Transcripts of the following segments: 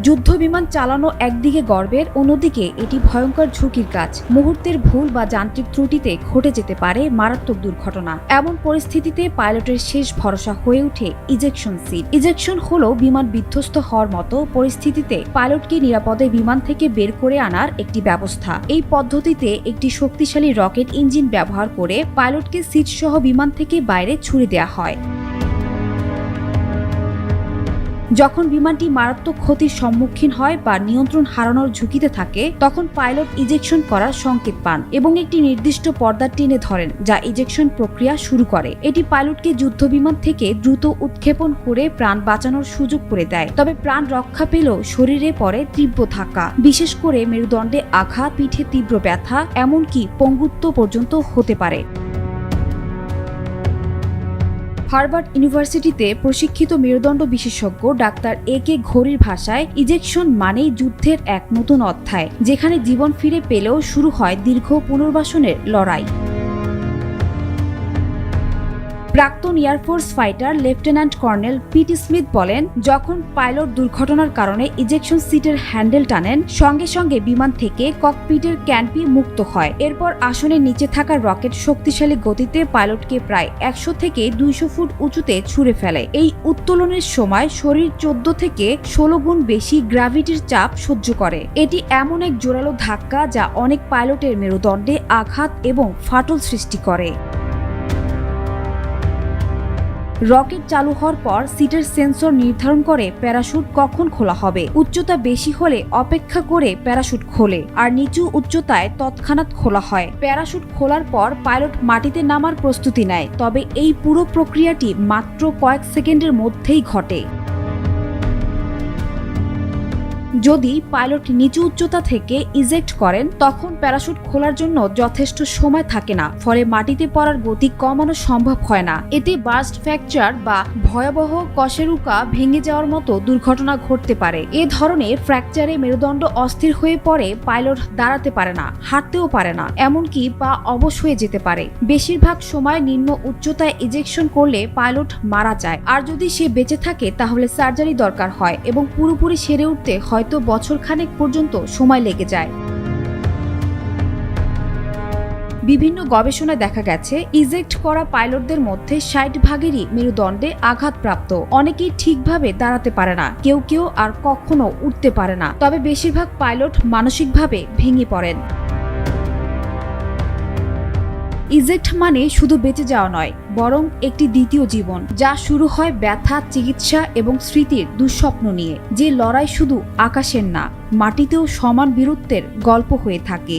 যুদ্ধ বিমান চালানো একদিকে গর্বের, অন্যদিকে এটি ভয়ঙ্কর ঝুঁকির কাজ। মুহূর্তের ভুল বা যান্ত্রিক ত্রুটিতে ঘটে যেতে পারে মারাত্মক দুর্ঘটনা। এমন পরিস্থিতিতে পাইলটের শেষ ভরসা হয়ে ওঠে ইজেকশন সিট। ইজেকশন হলো বিমান বিধ্বস্ত হওয়ার মতো পরিস্থিতিতে পাইলটকে নিরাপদে বিমান থেকে বের করে আনার একটি ব্যবস্থা। এই পদ্ধতিতে একটি শক্তিশালী রকেট ইঞ্জিন ব্যবহার করে পাইলটকে সিট সহ বিমান থেকে বাইরে ছুড়ে দেওয়া হয়। যখন বিমানটি মারাত্মক ক্ষতির সম্মুখীন হয় বা নিয়ন্ত্রণ হারানোর ঝুঁকিতে থাকে, তখন পাইলট ইজেকশন করার সংকেত পান এবং একটি নির্দিষ্ট পর্দা টেনে ধরেন, যা ইজেকশন প্রক্রিয়া শুরু করে। এটি পাইলটকে যুদ্ধ বিমান থেকে দ্রুত উৎক্ষেপণ করে প্রাণ বাঁচানোর সুযোগ করে দেয়। তবে প্রাণ রক্ষা পেলেও শরীরে পড়ে তীব্র ধাক্কা, বিশেষ করে মেরুদণ্ডে আঘাত, পিঠে তীব্র ব্যথা, এমনকি পঙ্গুত্ব পর্যন্ত হতে পারে। হার্ভার্ড ইউনিভার্সিটিতে প্রশিক্ষিত মেরুদণ্ড বিশেষজ্ঞ ডাক্তার এ.কে. ঘোরির ভাষায়, ইজেকশন মানেই যুদ্ধের এক নতুন অধ্যায়, যেখানে জীবন ফিরে পেলেও শুরু হয় দীর্ঘ পুনর্বাসনের লড়াই। প্রাক্তন air force fighter lieutenant colonel PT Smith বলেন, যখন পাইলট দুর্ঘটনার কারণে ইজেকশন সিটের হ্যান্ডেল টানেন, সঙ্গে সঙ্গে বিমান থেকে ককপিটের ক্যানপি মুক্ত হয়। এরপর আসনের নিচে থাকা রকেট শক্তিশালী গতিতে পাইলটকে প্রায় 100 থেকে 200 ফুট উঁচুতে ছুঁড়ে ফেলে। এই উত্তোলনের সময় শরীর 14 থেকে 16 গুণ বেশি গ্র্যাভিটির চাপ সহ্য করে। এটি এমন এক জোরালো ধাক্কা যা অনেক পাইলটের মেরুদণ্ডে আঘাত এবং ফাটল সৃষ্টি করে। রকেট চালু হওয়ার পর সিটের সেন্সর নির্ধারণ করে প্যারাশুট কখন খোলা হবে। উচ্চতা বেশি হলে অপেক্ষা করে প্যারাশুট খোলে, আর নিচু উচ্চতায় তৎক্ষণাৎ খোলা হয়। প্যারাশুট খোলার পর পাইলট মাটিতে নামার প্রস্তুতি নেয়, তবে এই পুরো প্রক্রিয়াটি মাত্র কয়েক সেকেন্ডের মধ্যেই ঘটে। যদি পাইলট নিচু উচ্চতা থেকে ইজেক্ট করেন, তখন প্যারাশুট খোলার জন্য যথেষ্ট সময় থাকে না, ফলে মাটিতে পড়ার গতি কমানো সম্ভব হয় না। এতে বার্স্ট ফ্র্যাকচার বা ভয়াবহ কশেরুকা ভেঙে যাওয়ার মতো দুর্ঘটনা ঘটতে পারে। এ ধরনের ফ্র্যাকচারে মেরুদণ্ড অস্থির হয়ে পড়ে, পাইলট দাঁড়াতে পারে না, হাঁটতেও পারে না, এমনকি পা অবশ হয়ে যেতে পারে। বেশিরভাগ সময় নিম্ন উচ্চতায় ইজেকশন করলে পাইলট মারা যায়, আর যদি সে বেঁচে থাকে তাহলে সার্জারি দরকার হয় এবং পুরোপুরি সেরে উঠতে হয়তো বছরখানেক পর্যন্ত সময় লেগে যায়। বিভিন্ন গবেষণায় দেখা গেছে, ইজেক্ট করা পাইলটদের মধ্যে 60% মেরুদণ্ডে আঘাতপ্রাপ্ত। অনেকেই ঠিকভাবে দাঁড়াতে পারে না, কেউ কেউ আর কখনো উঠতে পারে না, তবে বেশিরভাগ পাইলট মানসিকভাবে ভেঙে পড়েন। ইজেক্ট মানে শুধু বেঁচে যাওয়া নয়, বরং একটি দ্বিতীয় জীবন, যা শুরু হয় ব্যথা, চিকিৎসা এবং স্মৃতির দুঃস্বপ্ন নিয়ে। যে লড়াই শুধু আকাশের না, মাটিতেও সমান বীরত্বের গল্প হয়ে থাকে।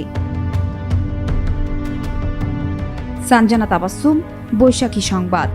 সানজানা তাবাসসুম, বৈশাখী সংবাদ।